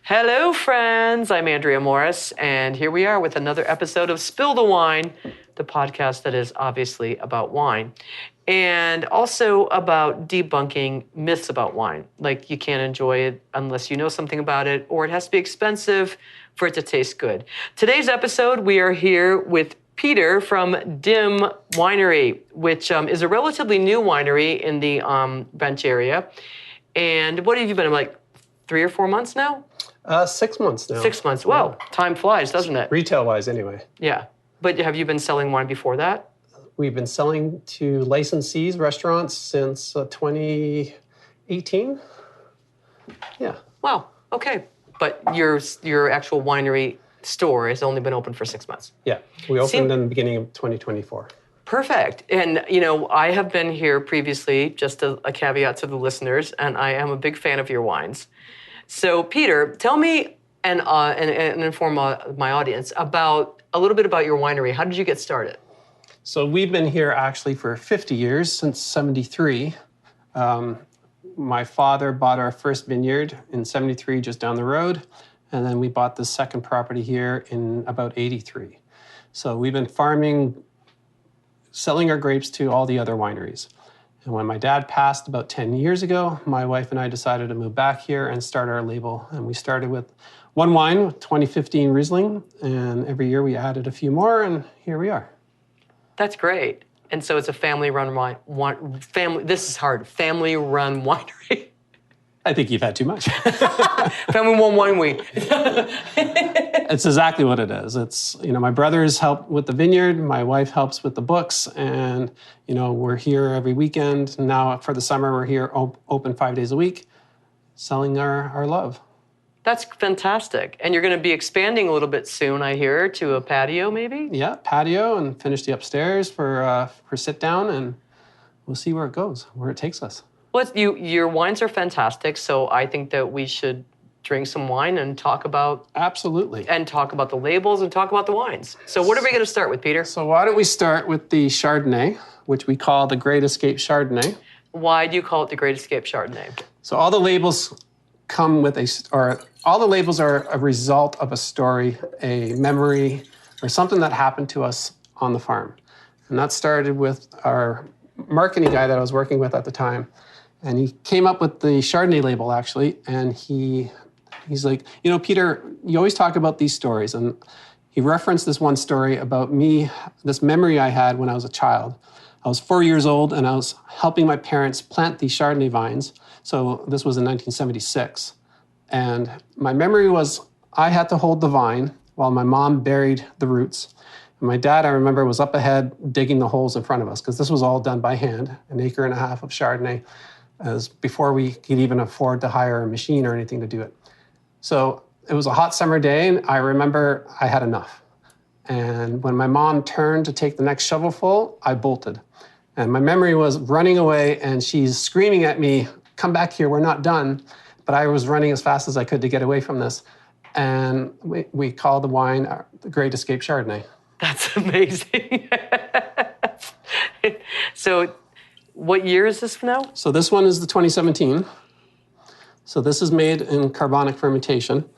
Hello, friends. I'm Andrea Morris, and here we are with another episode of Spill the Wine, the podcast that is obviously about wine, and also about debunking myths about wine. Like you can't enjoy it unless you know something about it, or it has to be expensive for it to taste good. Today's episode, we are here with Peter from Dim Winery, which is a relatively new winery in the Bench area. And what have you been, like 3 or 4 months now? 6 months now. 6 months. Well, time flies, doesn't it? Retail-wise, anyway. Yeah. But have you been selling wine before that? We've been selling to licensees, restaurants, since 2018. Yeah. Wow. Okay. But your actual winery store has only been open for 6 months. Yeah. We opened in the beginning of 2024. Perfect. And, you know, I have been here previously, just a caveat to the listeners, and I am a big fan of your wines. So, Peter, tell me and inform my audience about a little bit about your winery. How did you get started? So we've been here actually for 50 years, since 73. My father bought our first vineyard in 73 just down the road, and then we bought the second property here in about 83. So we've been selling our grapes to all the other wineries. And when my dad passed about 10 years ago, my wife and I decided to move back here and start our label. And we started with one wine, 2015 Riesling, and every year we added a few more, and here we are. That's great. And so it's a family-run family-run winery. I think you've had too much. Family-run winery. It's exactly what it is. It's, my brothers help with the vineyard, my wife helps with the books, and, we're here every weekend. Now for the summer, we're here open 5 days a week, selling our love. That's fantastic. And you're going to be expanding a little bit soon, I hear, to a patio maybe? Yeah, patio, and finish the upstairs for sit-down, and we'll see where it goes, where it takes us. Well, your wines are fantastic, so I think that we should drink some wine and talk about... Absolutely. And talk about the labels and talk about the wines. So what are we going to start with, Peter? So why don't we start with the Chardonnay, which we call the Great Escape Chardonnay. Why do you call it the Great Escape Chardonnay? So all the labels all the labels are a result of a story, a memory, or something that happened to us on the farm. And that started with our marketing guy that I was working with at the time. And he came up with the Chardonnay label, actually, and he's like, Peter, you always talk about these stories. And he referenced this one story about me, this memory I had when I was a child. I was 4 years old, and I was helping my parents plant these Chardonnay vines. So this was in 1976. And my memory was I had to hold the vine while my mom buried the roots. And my dad, I remember, was up ahead digging the holes in front of us, because this was all done by hand, 1.5 acres of Chardonnay, as before we could even afford to hire a machine or anything to do it. So it was a hot summer day, and I remember I had enough. And when my mom turned to take the next shovelful, I bolted. And my memory was running away, and she's screaming at me, "Come back here, we're not done." But I was running as fast as I could to get away from this. And we called the wine the Great Escape Chardonnay. That's amazing. So what year is this now? So this one is the 2017. So this is made in carbonic fermentation.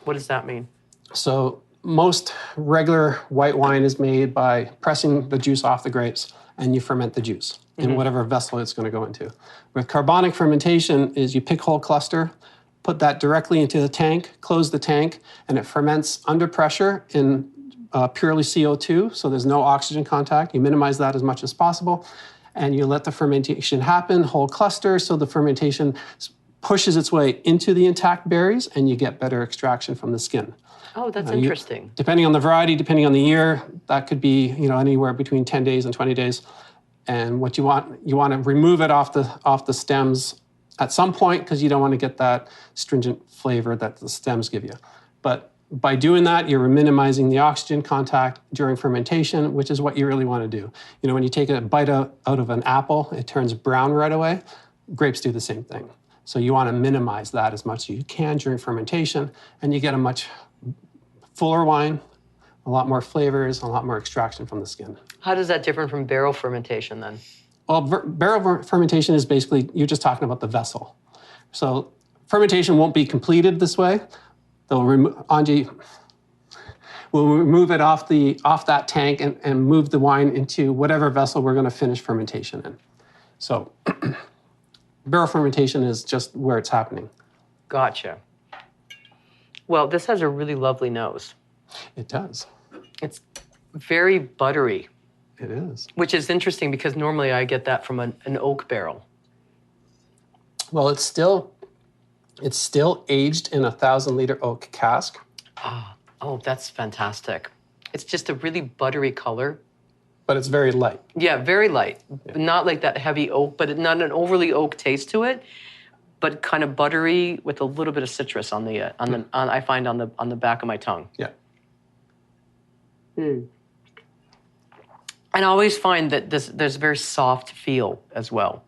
What does that mean? So most regular white wine is made by pressing the juice off the grapes, and you ferment the juice in whatever vessel it's going to go into. With carbonic fermentation is you pick whole cluster, put that directly into the tank, close the tank, and it ferments under pressure in purely CO2, so there's no oxygen contact. You minimize that as much as possible, and you let the fermentation happen, whole cluster, so the fermentation pushes its way into the intact berries, and you get better extraction from the skin. Oh, that's interesting. Depending on the variety, depending on the year, that could be anywhere between 10 days and 20 days. And what you want to remove it off the stems at some point, because you don't want to get that stringent flavor that the stems give you. But by doing that, you're minimizing the oxygen contact during fermentation, which is what you really want to do. When you take a bite out of an apple, it turns brown right away. Grapes do the same thing. So you want to minimize that as much as you can during fermentation, and you get a much fuller wine, a lot more flavors, a lot more extraction from the skin. How does that differ from barrel fermentation then? Well, barrel fermentation is basically, you're just talking about the vessel. So fermentation won't be completed this way, Angie will remove it off that tank and move the wine into whatever vessel we're going to finish fermentation in. So barrel fermentation is just where it's happening. Gotcha. Well, this has a really lovely nose. It does. It's very buttery. It is. Which is interesting because normally I get that from an oak barrel. Well, it's still aged in a 1,000-liter oak cask. Oh, that's fantastic. It's just a really buttery color. But it's very light. Yeah, very light. Yeah. Not like that heavy oak, but not an overly oak taste to it, but kind of buttery with a little bit of citrus on the I find on the back of my tongue. Yeah. And I always find that there's a very soft feel as well.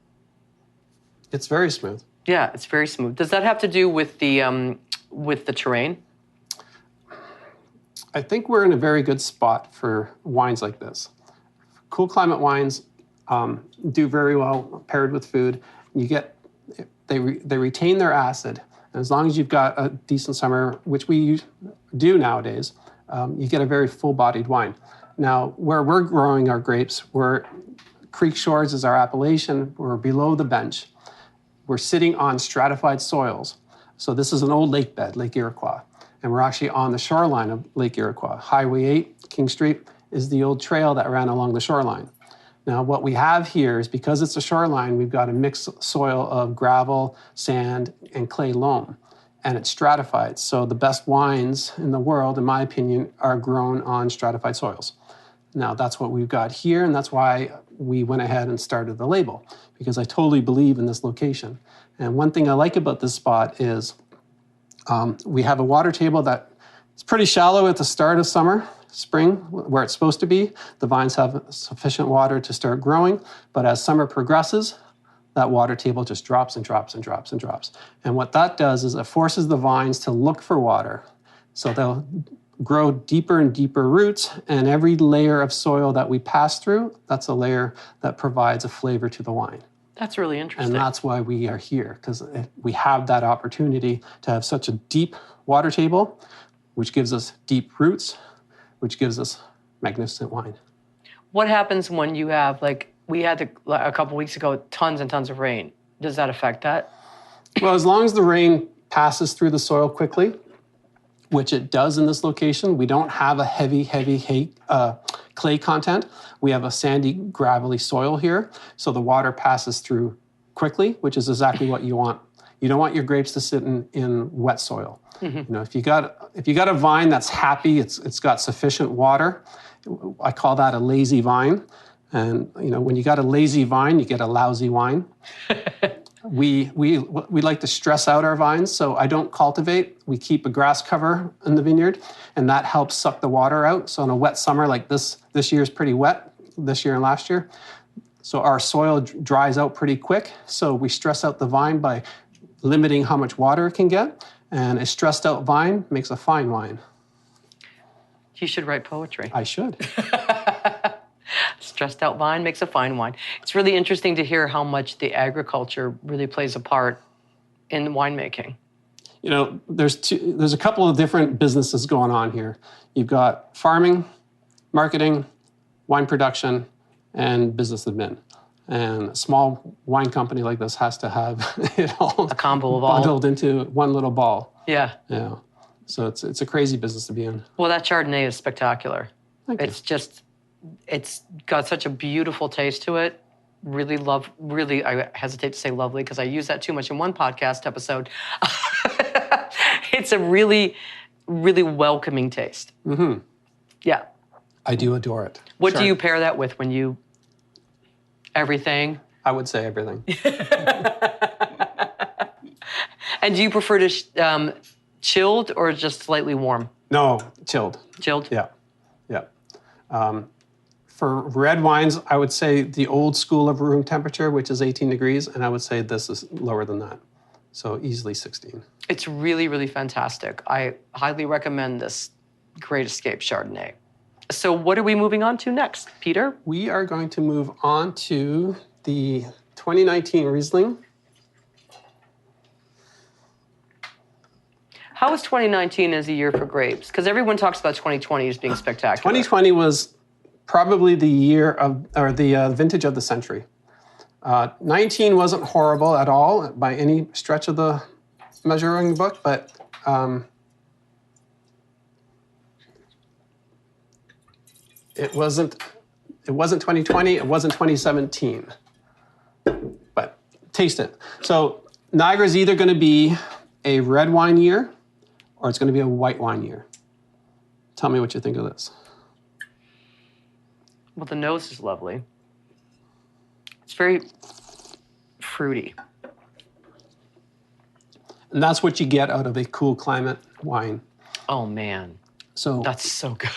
It's very smooth. Yeah, it's very smooth. Does that have to do with the terrain? I think we're in a very good spot for wines like this. Cool climate wines do very well paired with food. They retain their acid, and as long as you've got a decent summer, which we do nowadays, you get a very full-bodied wine. Now, where we're growing our grapes, Creek Shores is our appellation. We're below the bench. We're sitting on stratified soils. So this is an old lake bed, Lake Iroquois. And we're actually on the shoreline of Lake Iroquois. Highway 8, King Street, is the old trail that ran along the shoreline. Now, what we have here is, because it's a shoreline, we've got a mixed soil of gravel, sand, and clay loam. And it's stratified. So the best wines in the world, in my opinion, are grown on stratified soils. Now, that's what we've got here, and that's why we went ahead and started the label, because I totally believe in this location. And one thing I like about this spot is we have a water table that it's pretty shallow at the start of spring, where it's supposed to be. The vines have sufficient water to start growing, but as summer progresses, that water table just drops and drops and drops and drops. And what that does is it forces the vines to look for water. So they'll grow deeper and deeper roots, and every layer of soil that we pass through, that's a layer that provides a flavor to the wine. That's really interesting. And that's why we are here, because we have that opportunity to have such a deep water table, which gives us deep roots, which gives us magnificent wine. What happens when you have, like, we had a couple weeks ago, tons and tons of rain? Does that affect that? Well, as long as the rain passes through the soil quickly, which it does in this location, we don't have a heavy clay content. We have a sandy, gravelly soil here, so the water passes through quickly, which is exactly what you want. You don't want your grapes to sit in wet soil. Mm-hmm. You know, if you got a vine that's happy, it's got sufficient water. I call that a lazy vine. And you know, when you got a lazy vine, you get a lousy wine. We like to stress out our vines, so I don't cultivate. We keep a grass cover in the vineyard, and that helps suck the water out. So in a wet summer like this year is pretty wet, this year and last year. So our soil dries out pretty quick. So we stress out the vine by limiting how much water it can get. And a stressed out vine makes a fine wine. You should write poetry. I should. Stressed out vine makes a fine wine. It's really interesting to hear how much the agriculture really plays a part in winemaking. You know, there's a couple of different businesses going on here. You've got farming, marketing, wine production, and business admin. And a small wine company like this has to have it all a combo of all bundled into one little ball. Yeah. Yeah. So it's a crazy business to be in. Well, that Chardonnay is spectacular. Thank you. It's got such a beautiful taste to it. Really, I hesitate to say lovely because I use that too much in one podcast episode. It's a really, really welcoming taste. Mm-hmm. Yeah. I do adore it. What do you pair that with when you... Everything? I would say everything. And do you prefer to chilled or just slightly warm? No, chilled. Chilled? Yeah. For red wines, I would say the old school of room temperature, which is 18 degrees, and I would say this is lower than that. So easily 16. It's really, really fantastic. I highly recommend this Great Escape Chardonnay. So what are we moving on to next, Peter? We are going to move on to the 2019 Riesling. How was 2019 as a year for grapes? Because everyone talks about 2020 as being spectacular. 2020 was probably the year of, or the vintage of the century. 19 wasn't horrible at all by any stretch of the measuring book, but it wasn't 2020, it wasn't 2017. But taste it. So Niagara's either going to be a red wine year or it's going to be a white wine year. Tell me what you think of this. Well, the nose is lovely. It's very fruity. And that's what you get out of a cool climate wine. Oh, man. So That's so good.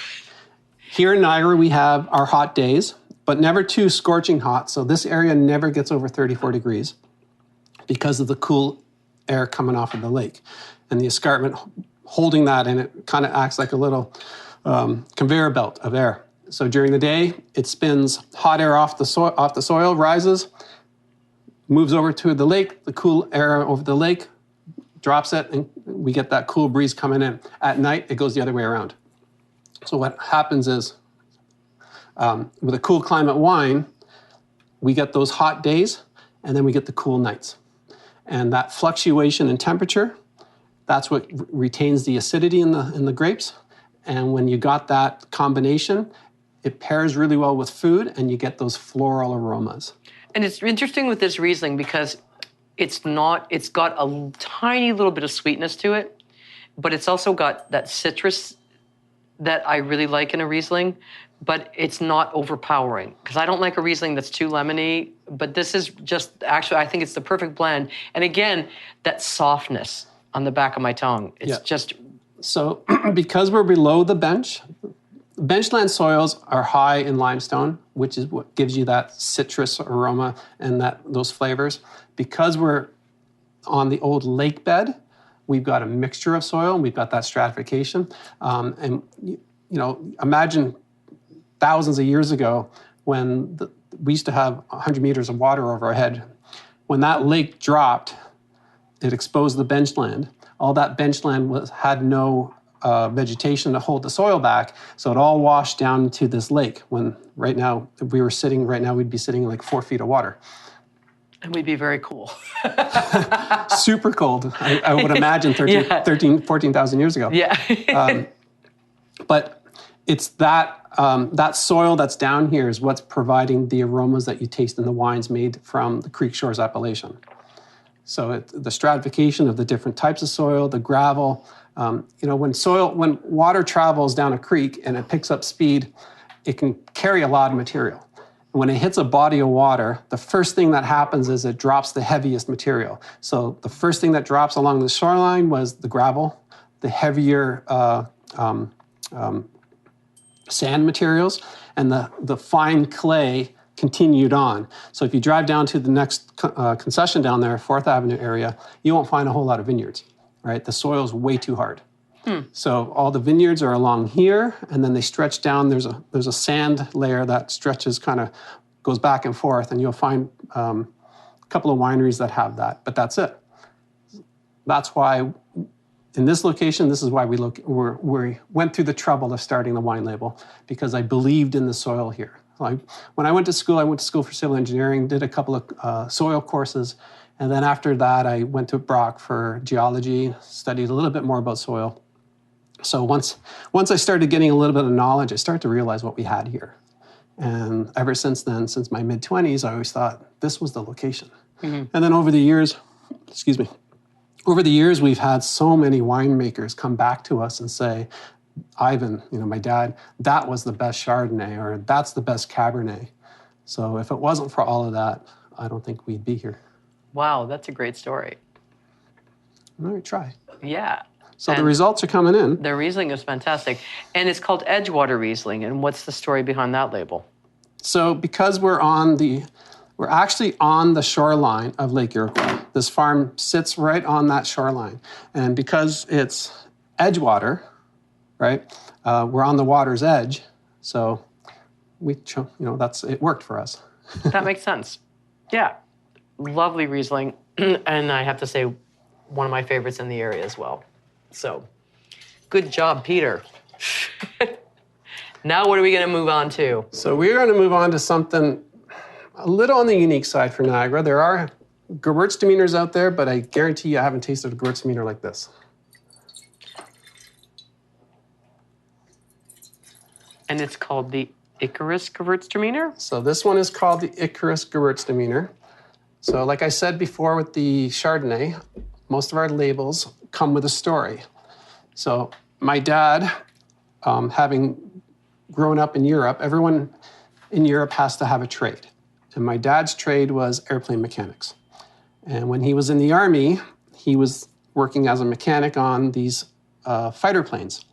here in Niagara, we have our hot days, but never too scorching hot. So this area never gets over 34 degrees because of the cool air coming off of the lake. And the escarpment holding that, and it kind of acts like a little conveyor belt of air. So during the day, it spins hot air off the soil, rises, moves over to the lake, the cool air over the lake, drops it, and we get that cool breeze coming in. At night, it goes the other way around. So what happens is, with a cool climate wine, we get those hot days, and then we get the cool nights. And that fluctuation in temperature, that's what retains the acidity in the grapes. And when you got that combination, it pairs really well with food, and you get those floral aromas. And it's interesting with this Riesling because it's got a tiny little bit of sweetness to it, but it's also got that citrus that I really like in a Riesling, but it's not overpowering. Because I don't like a Riesling that's too lemony, but this is just, actually, I think it's the perfect blend. And again, that softness on the back of my tongue. It's just... So because we're below the benchland soils are high in limestone, which is what gives you that citrus aroma and those flavors. Because we're on the old lake bed, we've got a mixture of soil, and we've got that stratification. And you know, imagine thousands of years ago when we used to have 100 meters of water over our head. When that lake dropped, it exposed the benchland. All that benchland had no vegetation to hold the soil back, so it all washed down into this lake. When right now, if we were sitting right now, we'd be sitting in like 4 feet of water. And we'd be very cool. Super cold, I would imagine 14,000 years ago. Yeah. But it's that soil that's down here is what's providing the aromas that you taste in the wines made from the Creek Shores appellation. So the stratification of the different types of soil, the gravel, when water travels down a creek and it picks up speed, it can carry a lot of material. When it hits a body of water, the first thing that happens is it drops the heaviest material. So the first thing that drops along the shoreline was the gravel, the heavier sand materials, and the fine clay continued on. So if you drive down to the next concession down there, 4th Avenue area, you won't find a whole lot of vineyards, right? The soil's way too hard. So all the vineyards are along here, and then they stretch down. There's a sand layer that stretches, kind of goes back and forth, and you'll find a couple of wineries that have that, but that's it. That's why in this location, this is why we went through the trouble of starting the wine label, because I believed in the soil here. Like when I went to school for civil engineering, did a couple of soil courses, and then after that, I went to Brock for geology, studied a little bit more about soil. So once I started getting a little bit of knowledge, I started to realize what we had here. And ever since then, since my mid-20s, I always thought this was the location. Mm-hmm. And then over the years, we've had so many winemakers come back to us and say, Ivan, my dad, that was the best Chardonnay, or that's the best Cabernet. So if it wasn't for all of that, I don't think we'd be here. Wow, that's a great story. All right, try. Yeah. So the results are coming in. The Riesling is fantastic. And it's called Edgewater Riesling. And what's the story behind that label? So because we're actually on the shoreline of Lake Iroquois. This farm sits right on that shoreline. And because it's Edgewater, right, we're on the water's edge. So it worked for us. That makes sense. Yeah. Lovely Riesling. And I have to say, one of my favorites in the area as well. So, good job, Peter. Now, what are we going to move on to? So we're going to move on to something a little on the unique side for Niagara. There are Gewurztraminer out there, but I guarantee you I haven't tasted a Gewurztraminer like this. And it's called the Icarus Gewurztraminer? So this one is called the Icarus Gewurztraminer. So like I said before with the Chardonnay, most of our labels come with a story. So my dad, having grown up in Europe, everyone in Europe has to have a trade. And my dad's trade was airplane mechanics. And when he was in the Army, he was working as a mechanic on these fighter planes,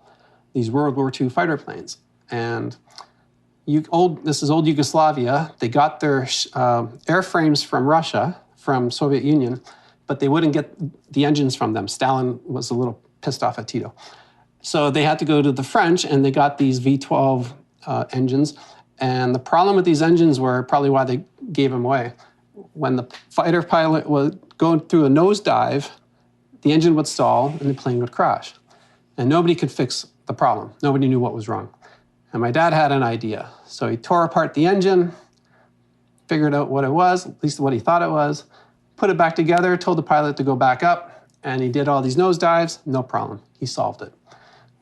these World War II fighter planes. And this is old Yugoslavia. They got their airframes from Russia, from Soviet Union, but they wouldn't get the engines from them. Stalin was a little pissed off at Tito. So they had to go to the French, and they got these V12 engines. And the problem with these engines were probably why they gave them away. When the fighter pilot was going through a nosedive, the engine would stall and the plane would crash. And nobody could fix the problem. Nobody knew what was wrong. And my dad had an idea. So he tore apart the engine, figured out what it was, at least what he thought it was, put it back together, told the pilot to go back up, and he did all these nosedives, no problem. He solved it.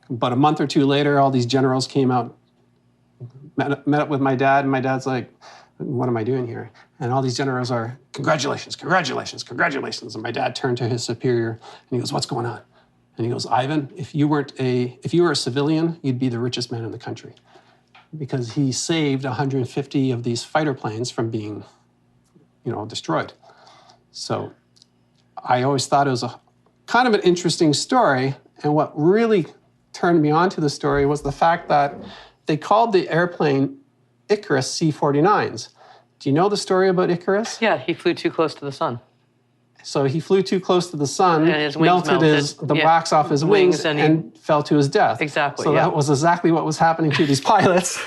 But a month or two later, all these generals came out, met up with my dad, and my dad's like, what am I doing here? And all these generals are, congratulations, congratulations, congratulations. And my dad turned to his superior, and he goes, what's going on? And he goes, Ivan, if you were a civilian, you'd be the richest man in the country. Because he saved 150 of these fighter planes from being, destroyed. So I always thought it was a kind of an interesting story. And what really turned me on to the story was the fact that they called the airplane Icarus C-49s. Do you know the story about Icarus? Yeah, he flew too close to the sun. So he flew too close to the sun, and his wings melted the wax off his wings and fell to his death. Exactly. So that was exactly what was happening to these pilots.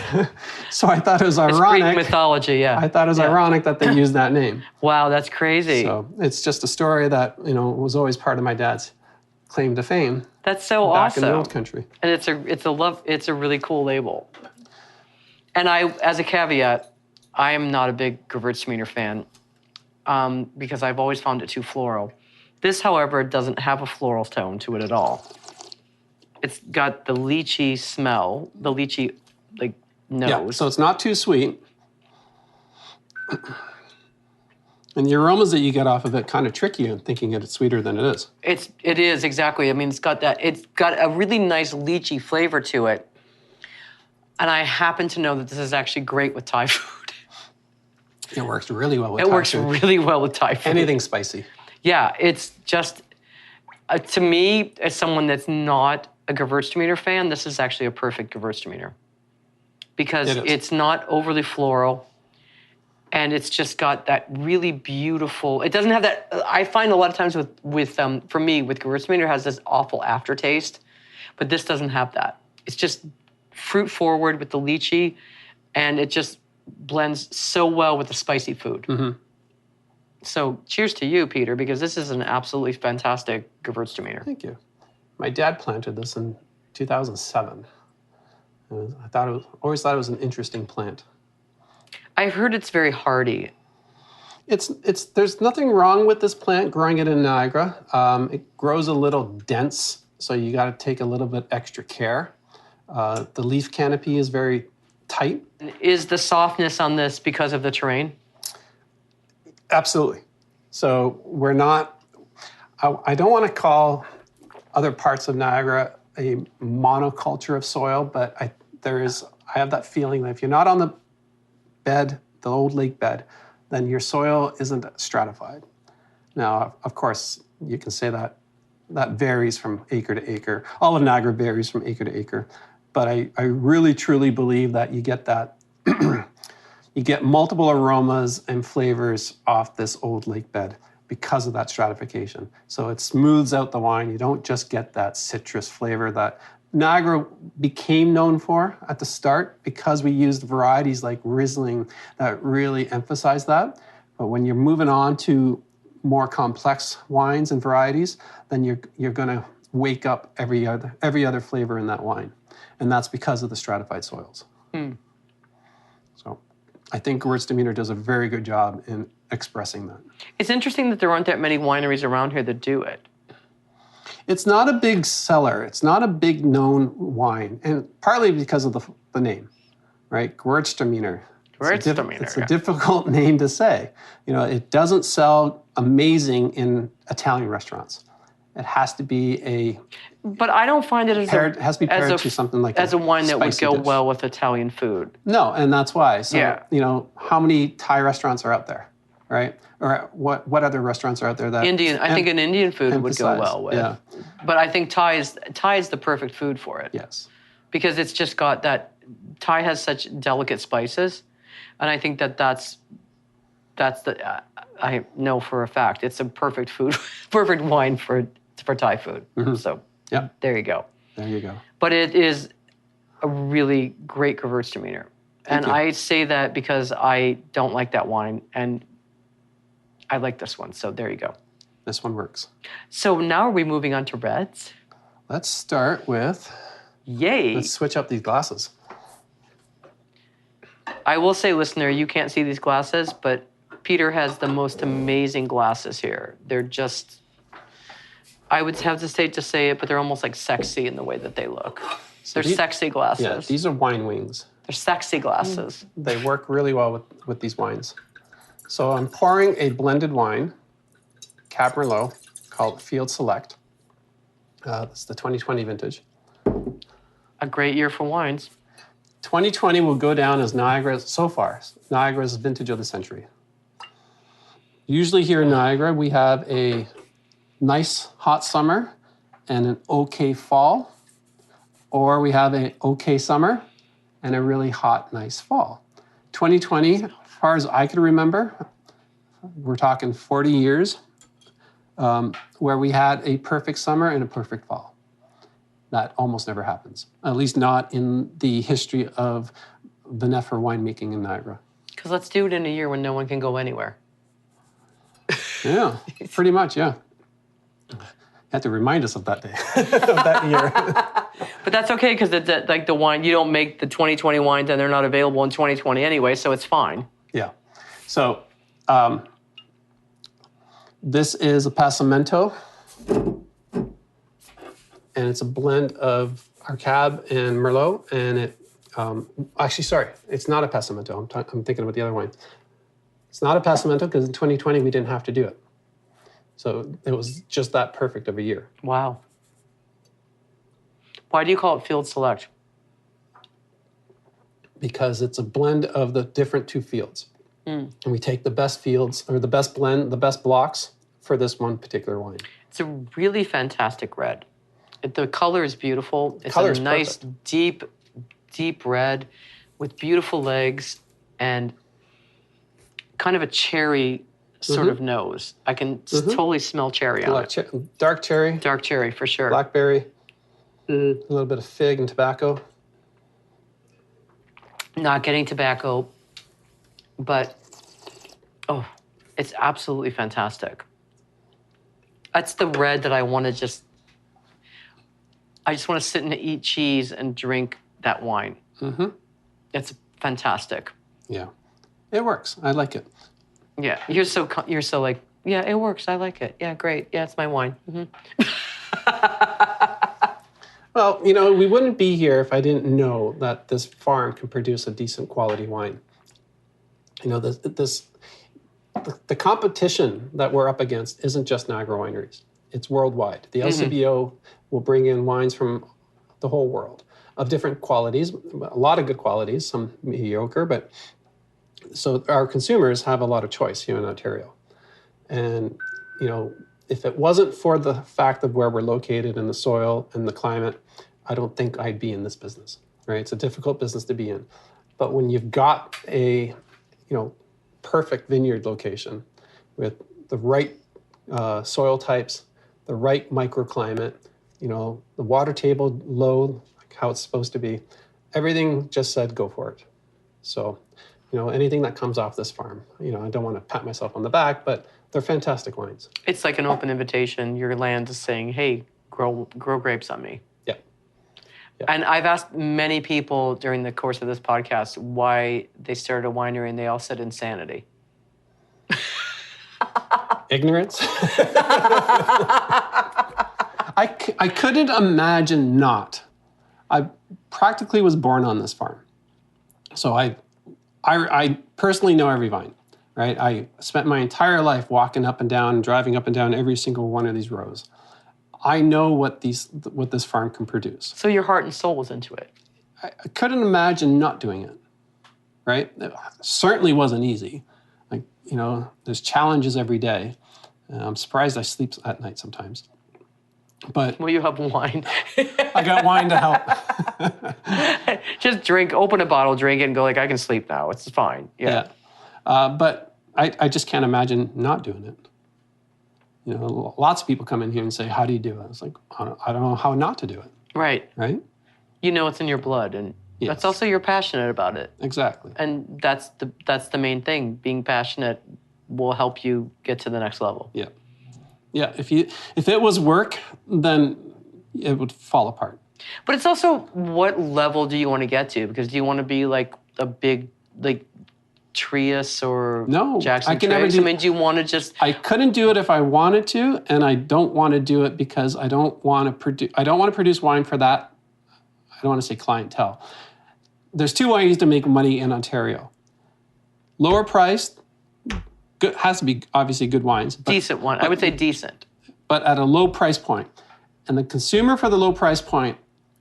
So I thought it was ironic. It's Greek mythology, yeah. I thought it was ironic that they used that name. Wow, that's crazy. So it's just a story that was always part of my dad's claim to fame. That's so back awesome. in the old country. And it's a really cool label. And as a caveat, I am not a big Gewurztraminer fan. Because I've always found it too floral. This, however, doesn't have a floral tone to it at all. It's got the lychee smell, the lychee nose. Yeah, so it's not too sweet. And the aromas that you get off of it kind of trick you in thinking that it's sweeter than it is. It is, exactly. I mean, it's got a really nice lychee flavor to it. And I happen to know that this is actually great with Thai food. It works really well with Thai food. It works food. really well with Thai food. Anything spicy. Yeah, it's just, to me, as someone that's not a Gewurztraminer fan, this is actually a perfect Gewurztraminer. Because it's not overly floral, and it's just got that really beautiful, it doesn't have that, I find a lot of times for me, with Gewurztraminer, it has this awful aftertaste, but this doesn't have that. It's just fruit forward with the lychee, and it just blends so well with the spicy food. Mm-hmm. So cheers to you, Peter, because this is an absolutely fantastic Gewurztraminer. Thank you. My dad planted this in 2007. I always thought it was an interesting plant. I've heard it's very hardy. There's nothing wrong with this plant growing it in Niagara. It grows a little dense, so you got to take a little bit extra care. The leaf canopy is very tight. Is the softness on this because of the terrain? Absolutely. So we're not, I don't want to call other parts of Niagara a monoculture of soil, but I have that feeling that if you're not on the bed, the old lake bed, then your soil isn't stratified. Now, of course, you can say that varies from acre to acre. All of Niagara varies from acre to acre. But I really, truly believe that you get that, you get multiple aromas and flavors off this old lake bed because of that stratification. So it smooths out the wine. You don't just get that citrus flavor that Niagara became known for at the start because we used varieties like Riesling that really emphasize that. But when you're moving on to more complex wines and varieties, then you're going to wake up every other flavor in that wine. And that's because of the stratified soils. So I think Gewurztraminer does a very good job in expressing that. It's interesting that there aren't that many wineries around here that do it. It's not a big seller. It's not a big known wine, and partly because of the name, right? Gewurztraminer. It's a difficult name to say. It doesn't sell amazing in Italian restaurants. It has to be But I don't find it has to be paired to something like as a wine that would go dish. well with Italian food. No, and that's why. So, yeah. How many Thai restaurants are out there, right? Or what other restaurants are out there that I think an Indian food would go well with. Yeah. But I think Thai is the perfect food for it. Yes. Because it's just got that. Thai has such delicate spices, and I think that's the. I know for a fact it's a perfect wine for Thai food. Mm-hmm. So yeah, there you go. There you go. But it is a really great Gewurztraminer. And I say that because I don't like that wine, and I like this one. So there you go. This one works. So now are we moving on to reds? Let's start with... Yay. Let's switch up these glasses. I will say, listener, you can't see these glasses, but Peter has the most amazing glasses here. They're just... I would have to say it, but they're almost like sexy in the way that they look. So they're sexy glasses. Yeah, these are wine wings. They're sexy glasses. They work really well with these wines. So I'm pouring a blended wine, Cab Merlot, called Field Select. That's the 2020 vintage. A great year for wines. 2020 will go down as Niagara's vintage of the century. Usually here in Niagara, we have a nice hot summer and an okay fall, or we have an okay summer and a really hot, nice fall. 2020, as far as I can remember, we're talking 40 years, where we had a perfect summer and a perfect fall. That almost never happens, at least not in the history of Vineffer winemaking in Niagara. Because let's do it in a year when no one can go anywhere. Yeah, pretty much, yeah. You have to remind us of that day, of that year. But that's okay, because like the wine, you don't make the 2020 wines and they're not available in 2020 anyway, so it's fine. Yeah. So this is a Passamento, and it's a blend of our Cab and Merlot, and it, actually, sorry, it's not a Passamento. I'm thinking about the other wine. It's not a Passamento because in 2020 we didn't have to do it. So it was just that perfect of a year. Wow. Why do you call it Field Select? Because it's a blend of the different two fields. And we take the best fields, or the best blend, the best blocks for this one particular wine. It's a really fantastic red. The color is beautiful. It's a nice, deep red with beautiful legs and kind of a cherry sort of nose. I can totally smell cherry on it. Dark cherry. Dark cherry, for sure. Blackberry. A little bit of fig and tobacco. Not getting tobacco, but, it's absolutely fantastic. That's the red that I want to I just want to sit and eat cheese and drink that wine. Mm-hmm. It's fantastic. Yeah, it works. I like it. Yeah, you're so like, yeah, it works. I like it. Yeah, great. Yeah, it's my wine. Mm-hmm. Well, we wouldn't be here if I didn't know that this farm can produce a decent quality wine. The competition that we're up against isn't just Niagara wineries. It's worldwide. The LCBO will bring in wines from the whole world of different qualities, a lot of good qualities, some mediocre, but so our consumers have a lot of choice here in Ontario. And, if it wasn't for the fact of where we're located and the soil and the climate, I don't think I'd be in this business, right? It's a difficult business to be in. But when you've got a, perfect vineyard location with the right soil types, the right microclimate, the water table low, like how it's supposed to be, everything just said go for it. So, anything that comes off this farm, I don't want to pat myself on the back, but they're fantastic wines. It's like an open invitation. Your land is saying, hey, grow grapes on me. Yeah. And I've asked many people during the course of this podcast why they started a winery, and they all said insanity. Ignorance. I couldn't imagine not. I practically was born on this farm. So I personally know every vine, right? I spent my entire life walking up and down, driving up and down every single one of these rows. I know what this farm can produce. So your heart and soul was into it. I couldn't imagine not doing it, right? It certainly wasn't easy. Like, there's challenges every day. I'm surprised I sleep at night sometimes. But well, you have wine. I got wine to help. Just drink, open a bottle, drink it, and go like, I can sleep now. It's fine. Yeah. But I just can't imagine not doing it. Lots of people come in here and say, how do you do it? It's like, I don't know how not to do it. Right. Right? It's in your blood, and that's also you're passionate about it. Exactly. And that's the main thing. Being passionate will help you get to the next level. Yeah. Yeah, if it was work, then it would fall apart. But it's also, what level do you want to get to? Because do you want to be like a big, like, Trius or Jackson I can never do you want to just... I couldn't do it if I wanted to, and I don't want to do it because I don't want to produce wine for that, I don't want to say clientele. There's two ways to make money in Ontario. Lower priced, has to be obviously good wines. Decent one. I would say decent. But at a low price point. And the consumer for the low price point,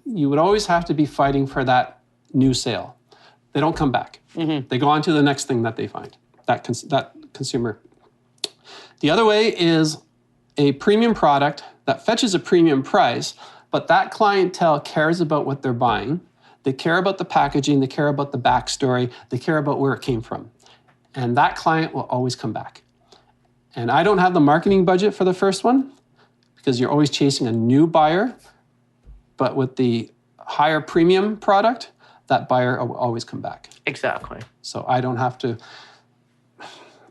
you would always have to be fighting for that new sale. They don't come back. Mm-hmm. They go on to the next thing that they find, that consumer. The other way is a premium product that fetches a premium price, but that clientele cares about what they're buying. They care about the packaging. They care about the backstory. They care about where it came from. And that client will always come back. And I don't have the marketing budget for the first one because you're always chasing a new buyer. But with the higher premium product, that buyer will always come back. Exactly. So I don't have to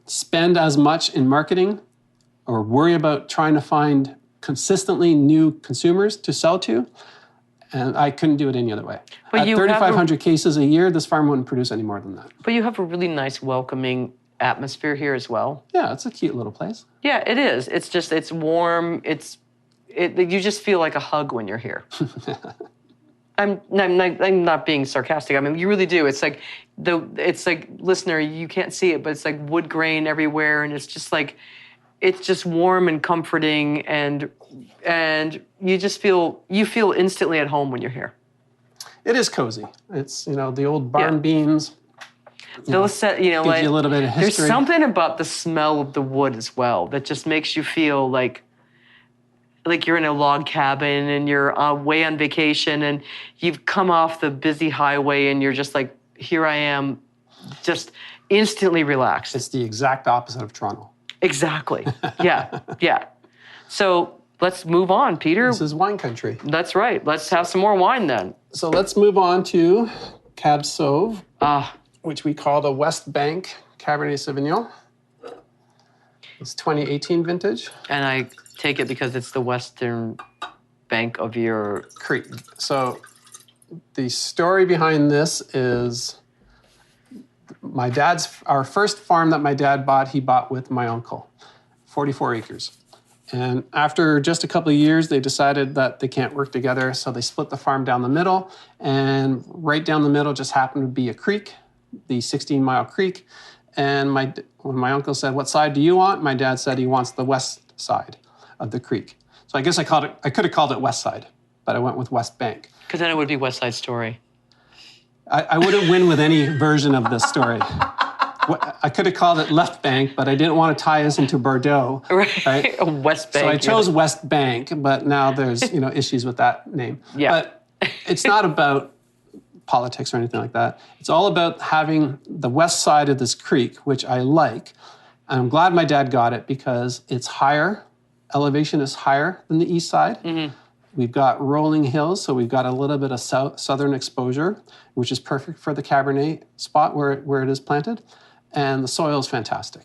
spend as much in marketing or worry about trying to find consistently new consumers to sell to. And I couldn't do it any other way. But at 3,500 cases a year, this farm wouldn't produce any more than that. But you have a really nice, welcoming atmosphere here as well. Yeah, it's a cute little place. Yeah, it is. It's just, it's warm. You just feel like a hug when you're here. I'm not being sarcastic. I mean, you really do. It's like, listener, you can't see it, but it's like wood grain everywhere, and it's just warm and comforting, and you just feel instantly at home when you're here. It is cozy. It's, the old barn beams. Gives you a little bit of history. There's something about the smell of the wood as well that just makes you feel like you're in a log cabin and you're away on vacation and you've come off the busy highway and you're just like, here I am, just instantly relaxed. It's the exact opposite of Toronto. Exactly. Yeah. Yeah. So let's move on, Peter. This is wine country. That's right. Let's have some more wine then. So let's move on to Cab Sauv, which we call the West Bank Cabernet Sauvignon. It's 2018 vintage. And I take it because it's the western bank of your... Creek. So the story behind this is our first farm that my dad bought, he bought with my uncle, 44 acres. And after just a couple of years, they decided that they can't work together, so they split the farm down the middle. And right down the middle just happened to be a creek, the 16-mile creek. And when my uncle said, "What side do you want?" my dad said he wants the west side of the creek. So I guess I could have called it West Side, but I went with West Bank. Because then it would be West Side Story. I wouldn't win with any version of this story. I could have called it Left Bank, but I didn't want to tie us into Bordeaux. Right? West Bank. So I chose West Bank, but now there's issues with that name. Yeah. But it's not about politics or anything like that. It's all about having the west side of this creek, which I like. And I'm glad my dad got it because it's higher. Elevation is higher than the east side. Mm-hmm. We've got rolling hills, so we've got a little bit of southern exposure, which is perfect for the Cabernet spot where it is planted. And the soil is fantastic.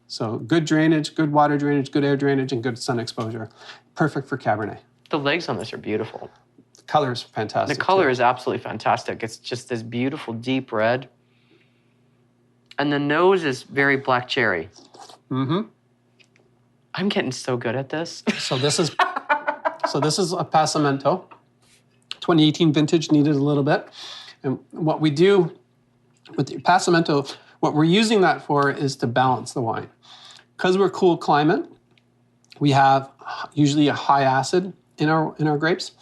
So good drainage, good water drainage, good air drainage, and good sun exposure. Perfect for Cabernet. The legs on this are beautiful. The color is fantastic. The color is absolutely fantastic. It's just this beautiful deep red. And the nose is very black cherry. Mm-hmm. I'm getting so good at this. So this is a Passamento. 2018 vintage, needed a little bit. And what we do with the Passamento, what we're using that for is to balance the wine. Because we're cool climate, we have usually a high acid in our grapes.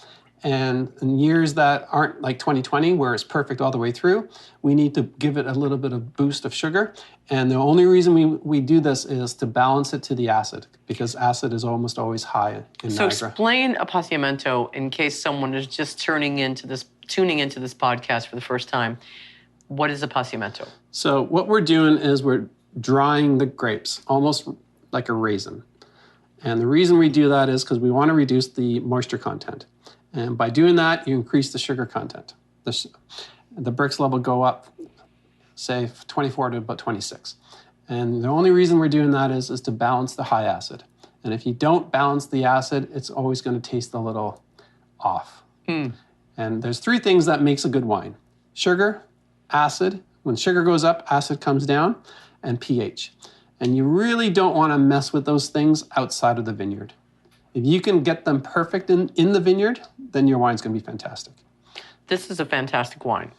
And in years that aren't like 2020, where it's perfect all the way through, we need to give it a little bit of boost of sugar. And the only reason we do this is to balance it to the acid, because acid is almost always high in So Niagara. explain Appassimento in case someone is just tuning into this podcast for the first time. What is Appassimento? So what we're doing is we're drying the grapes, almost like a raisin. And the reason we do that is because we want to reduce the moisture content. And by doing that, you increase the sugar content. The Brix level go up, say, 24 to about 26. And the only reason we're doing that is to balance the high acid. And if you don't balance the acid, it's always going to taste a little off. And there's three things that makes a good wine. Sugar, acid. When sugar goes up, acid comes down, and pH. And you really don't want to mess with those things outside of the vineyard. If you can get them perfect in the vineyard, then your wine's going to be fantastic. This is a fantastic wine.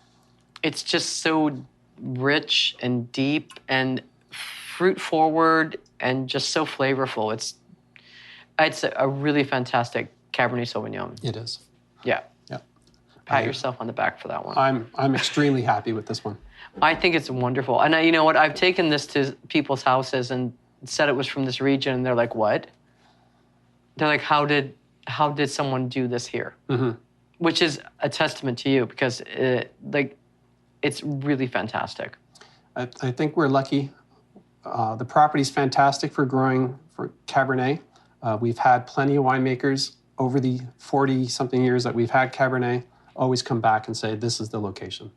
It's just so rich and deep and fruit forward and just so flavorful. It's a really fantastic Cabernet Sauvignon. It is. Yeah. Yeah. Pat yourself on the back for that one. I'm extremely happy with this one. I think it's wonderful. And you know what? I've taken this to people's houses and said it was from this region, and they're like, what? They're like, how did someone do this here? Mm-hmm. Which is a testament to you, because it's really fantastic. I think we're lucky. The property's fantastic for growing for Cabernet. We've had plenty of winemakers over the 40-something years that we've had Cabernet always come back and say, this is the location.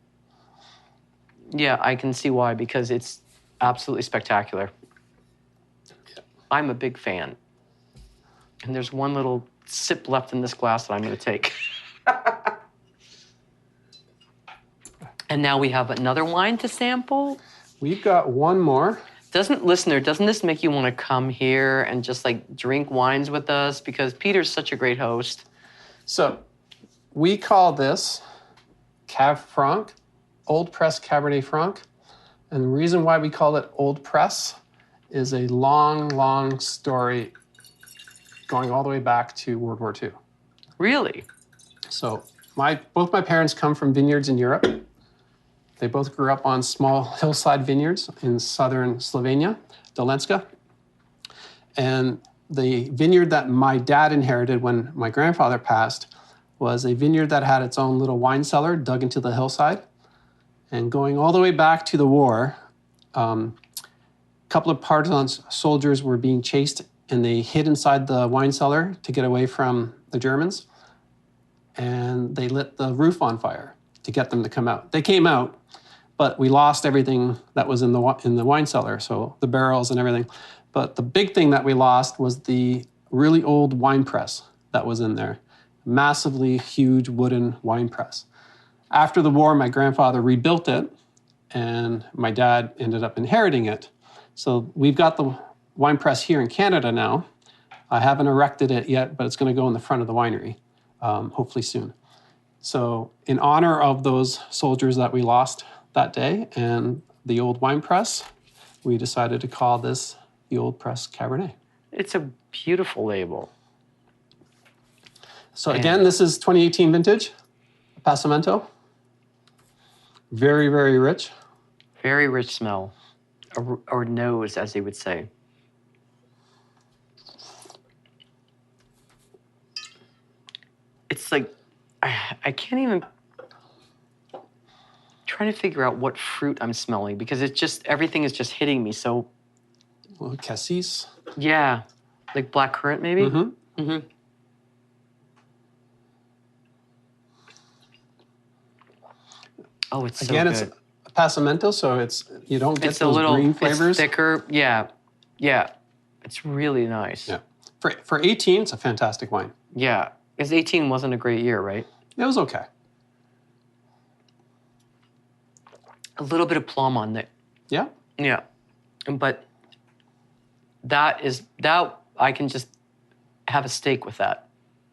Yeah, I can see why, because it's absolutely spectacular. Yeah. I'm a big fan. And there's one little sip left in this glass that I'm going to take. And now we have another wine to sample. We've got one more. Doesn't this make you want to come here and just like drink wines with us? Because Peter's such a great host. So we call this Cab Franc, Old Press Cabernet Franc. And the reason why we call it Old Press is a long, long story going all the way back to World War II. Really? So both my parents come from vineyards in Europe. They both grew up on small hillside vineyards in southern Slovenia, Dolenska. And the vineyard that my dad inherited when my grandfather passed was a vineyard that had its own little wine cellar dug into the hillside. And going all the way back to the war, a couple of partisan soldiers were being chased, and they hid inside the wine cellar to get away from the Germans. And they lit the roof on fire to get them to come out. They came out, but we lost everything that was in the wine cellar, so the barrels and everything. But the big thing that we lost was the really old wine press that was in there. Massively huge wooden wine press. After the war, my grandfather rebuilt it, and my dad ended up inheriting it. So we've got the wine press here in Canada now. I haven't erected it yet, but it's going to go in the front of the winery, hopefully soon. So in honor of those soldiers that we lost that day and the old wine press, we decided to call this the Old Press Cabernet. It's a beautiful label. So again, this is 2018 vintage, Passamento. Very, very rich. Very rich smell, or nose, as they would say. It's like, I can't even trying to figure out what fruit I'm smelling, because it's just, everything is just hitting me so. Well, cassis. Yeah, like black currant maybe? Mm-hmm. Mm-hmm. Oh, it's so Again, good. it's a Passamento, so you don't get those green flavors. It's thicker. Yeah, yeah. It's really nice. Yeah. For 18, it's a fantastic wine. Yeah. Because 18 wasn't a great year, right? It was okay. A little bit of plum on it. Yeah. Yeah. But that I can just have a steak with that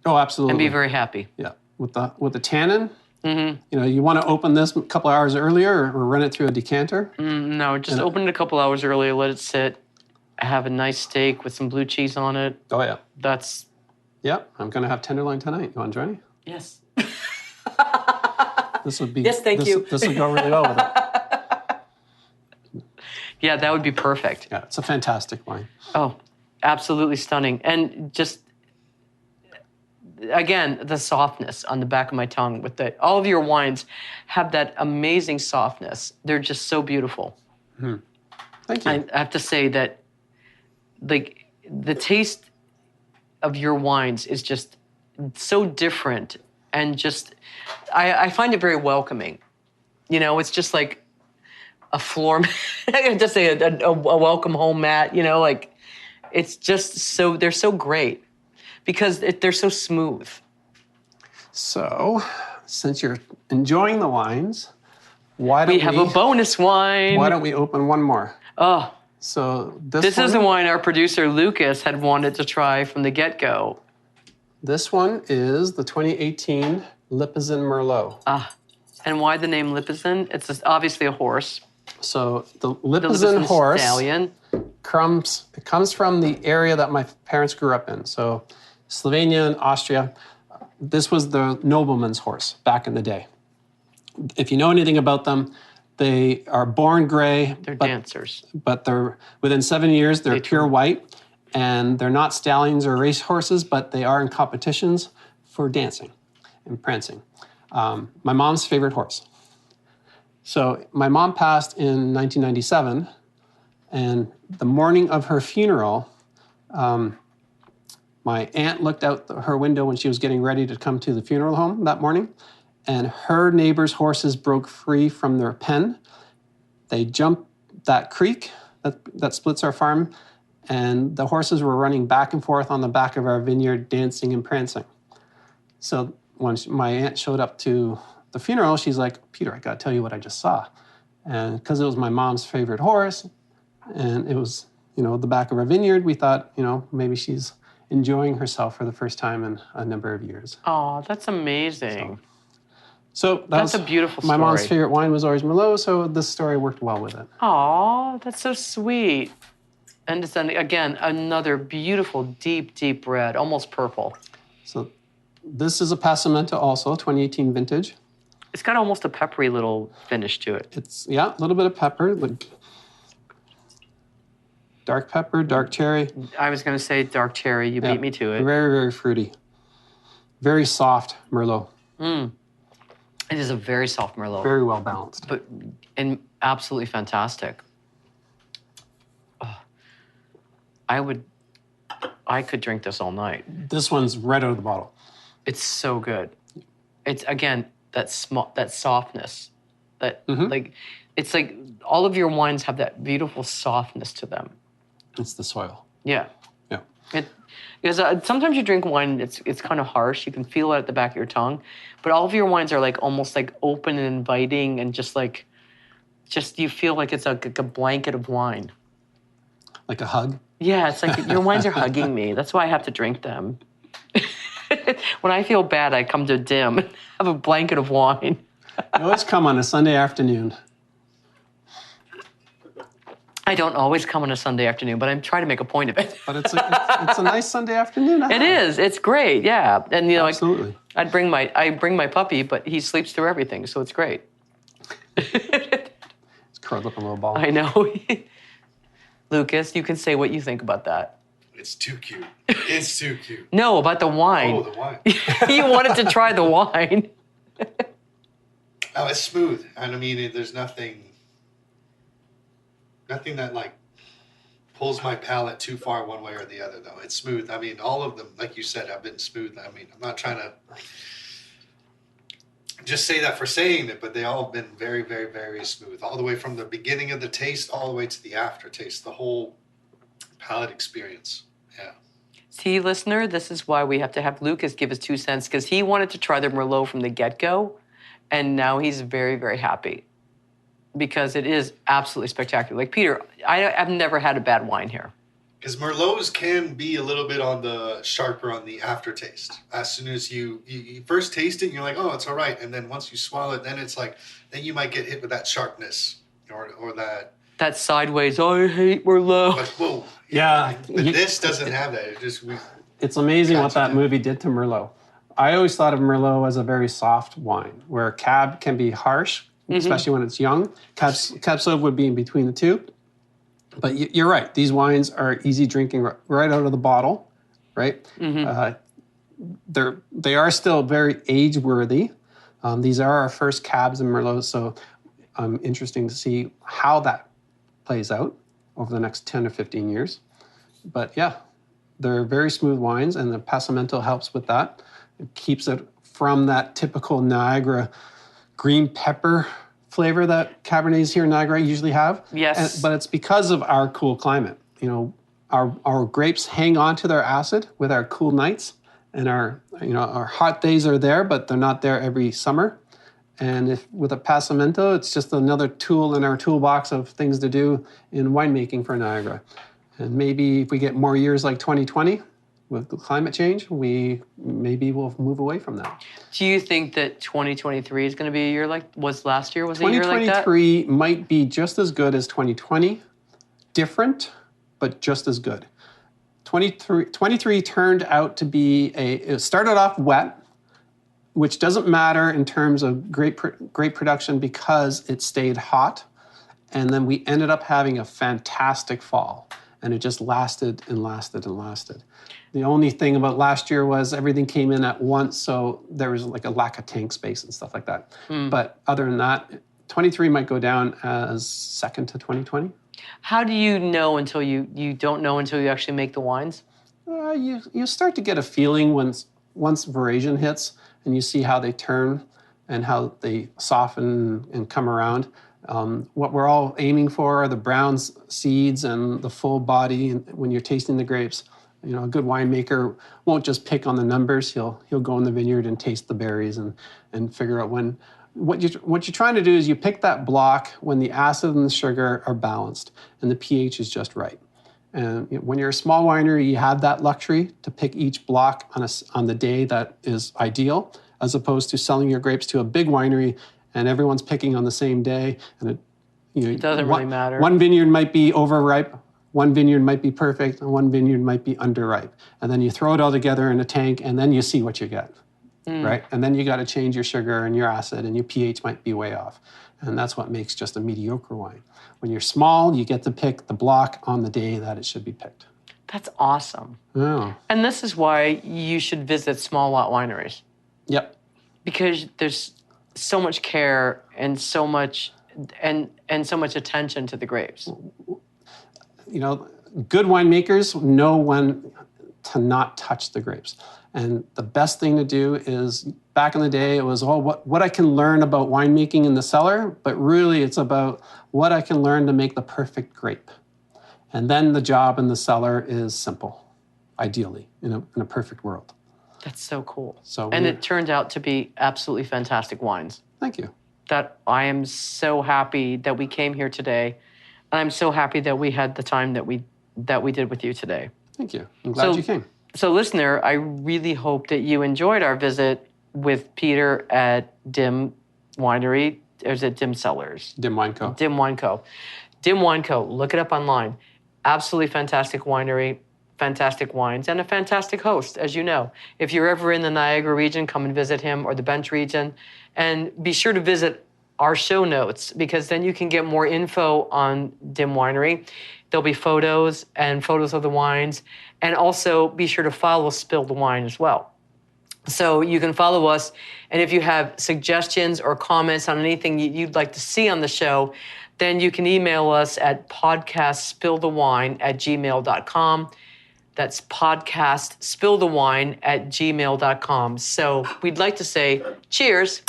Oh, absolutely. and be very happy. Yeah. With the tannin, you want to open this a couple hours earlier or run it through a decanter. No, just open it a couple hours earlier, let it sit, have a nice steak with some blue cheese on it. Oh, yeah. That's... Yeah, I'm going to have tenderloin tonight. You want to join me? Yes. This would be... Yes, thank you. This would go really well with it. Yeah, that would be perfect. Yeah, it's a fantastic wine. Oh, absolutely stunning. And just, again, the softness on the back of my tongue with all of your wines have that amazing softness. They're just so beautiful. Thank you. I have to say that like the taste of your wines is just so different and just, I find it very welcoming. You know, it's just like a floor mat. I have to say a welcome home mat, like it's just so, they're so great because they're so smooth. So, since you're enjoying the wines, why don't we have a bonus wine. Why don't we open one more? Oh, so this is the wine our producer Lukas had wanted to try from the get-go. This one is the 2018 Lipizan Merlot. And why the name Lipizan? It's obviously a horse. So the Lipizan horse stallion comes from the area that my parents grew up in. So Slovenia and Austria. This was the nobleman's horse back in the day. If you know anything about them, they are born gray. They're dancers. But they're within 7 years, they're pure white. And they're not stallions or race horses, but they are in competitions for dancing and prancing. My mom's favorite horse. So my mom passed in 1997, and the morning of her funeral, my aunt looked out her window when she was getting ready to come to the funeral home that morning, and her neighbor's horses broke free from their pen. They jumped that creek that splits our farm, and the horses were running back and forth on the back of our vineyard, dancing and prancing. So when my aunt showed up to the funeral, she's like, "Peter, I got to tell you what I just saw." And because it was my mom's favorite horse, and it was, the back of our vineyard, we thought, maybe she's enjoying herself for the first time in a number of years. Oh, that's amazing. So that's a beautiful story. My mom's favorite wine was always Merlot, so this story worked well with it. Oh, that's so sweet. And it's, again, another beautiful, deep, deep red, almost purple. So this is a Passamenta also, 2018 vintage. It's got almost a peppery little finish to it. It's, a little bit of pepper, like dark pepper, dark cherry. I was going to say dark cherry. You beat me to it. Very, very fruity. Very soft Merlot. It is a very soft Merlot. Very well balanced. And absolutely fantastic. I could drink this all night. This one's right out of the bottle. It's so good. It's, again, that softness. It's like all of your wines have that beautiful softness to them. It's the soil. Yeah. Yeah. Because sometimes you drink wine, it's kind of harsh. You can feel it at the back of your tongue. But all of your wines are like almost like open and inviting and just you feel like it's like a blanket of wine. Like a hug? Yeah, it's like your wines are hugging me. That's why I have to drink them. When I feel bad, I come to Dim and have a blanket of wine. You always come on a Sunday afternoon. I don't always come on a Sunday afternoon, but I'm trying to make a point of it. But it's a nice Sunday afternoon. It is. It's great. Yeah, and absolutely. I bring my puppy, but he sleeps through everything, so it's great. It's curled up in a little ball. I know. Lukas, you can say what you think about that. It's too cute. It's too cute. No, about the wine. Oh, the wine. You wanted to try the wine. Oh, it's smooth. And I mean, there's nothing that like pulls my palate too far one way or the other, though. It's smooth. I mean, all of them, like you said, have been smooth. I mean, I'm not trying to just say that for saying it, but they all have been very, very, very smooth. All the way from the beginning of the taste all the way to the aftertaste, the whole palate experience. Yeah. See, listener, this is why we have to have Lukas give us 2 cents, because he wanted to try the Merlot from the get-go, and now he's very, very happy because it is absolutely spectacular. Like, Peter, I've never had a bad wine here. Because Merlots can be a little bit on the sharper on the aftertaste. As soon as you first taste it, you're like, oh, it's all right. And then once you swallow it, then it's like, then you might get hit with that sharpness or that. That sideways, I hate Merlot. But whoa. Yeah. But this doesn't have that. It's amazing what that movie did to Merlot. I always thought of Merlot as a very soft wine, where Cab can be harsh, especially when it's young. Cab Sauv would be in between the two. But you're right. These wines are easy drinking right out of the bottle, right? They are still very age-worthy. These are our first Cabs and Merlots, so interesting to see how that plays out over the next 10 or 15 years. But yeah, they're very smooth wines, and the Passamento helps with that. It keeps it from that typical Niagara green pepper flavor that Cabernets here in Niagara usually have. Yes. But it's because of our cool climate. You know, our grapes hang on to their acid with our cool nights, and our hot days are there, but they're not there every summer. And if with a Passamento, it's just another tool in our toolbox of things to do in winemaking for Niagara. And maybe if we get more years like 2020 with the climate change, maybe we'll move away from that. Do you think that 2023 is going to be a year like was last year? Was a year like that? 2023 might be just as good as 2020, different, but just as good. 23 turned out to be it started off wet, which doesn't matter in terms of great production because it stayed hot. And then we ended up having a fantastic fall. And it just lasted and lasted and lasted. The only thing about last year was everything came in at once, so there was like a lack of tank space and stuff like that. But other than that, 23 might go down as second to 2020. How do you know until you don't know until you actually make the wines? You start to get a feeling once veraison hits and you see how they turn and how they soften and come around. What we're all aiming for are the brown seeds and the full body. And when you're tasting the grapes, you know, a good winemaker won't just pick on the numbers. He'll go in the vineyard and taste the berries and figure out when. What you're trying to do is you pick that block when the acid and the sugar are balanced and the pH is just right. And when you're a small winery, you have that luxury to pick each block on the day that is ideal, as opposed to selling your grapes to a big winery and everyone's picking on the same day. And it doesn't really matter. One vineyard might be overripe, one vineyard might be perfect, and one vineyard might be underripe. And then you throw it all together in a tank, and then you see what you get, right? And then you got to change your sugar and your acid, and your pH might be way off. And that's what makes just a mediocre wine. When you're small, you get to pick the block on the day that it should be picked. That's awesome. Yeah. And this is why you should visit small lot wineries. Yep. Because there's so much care and so much attention to the grapes. You know, good winemakers know when to not touch the grapes. And the best thing to do is, back in the day, it was what I can learn about winemaking in the cellar, but really it's about what I can learn to make the perfect grape. And then the job in the cellar is simple, ideally, in a perfect world. That's so cool. And it turned out to be absolutely fantastic wines. Thank you. That I am so happy that we came here today. And I'm so happy that we had the time that we did with you today. Thank you. I'm glad you came. So, listener, I really hope that you enjoyed our visit with Peter at Dim Winery. Or is it Dim Cellars? Dim Wine Co. Dim Wine Co. Dim Wine Co. Look it up online. Absolutely fantastic winery, fantastic wines, and a fantastic host, as you know. If you're ever in the Niagara region, come and visit him, or the Bench region. And be sure to visit our show notes, because then you can get more info on Dim Winery. There'll be photos of the wines. And also be sure to follow Spill the Wine as well. So you can follow us. And if you have suggestions or comments on anything you'd like to see on the show, then you can email us at podcastspillthewine@gmail.com. That's podcastspillthewine@gmail.com. So we'd like to say cheers.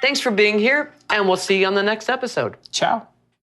Thanks for being here, and we'll see you on the next episode. Ciao.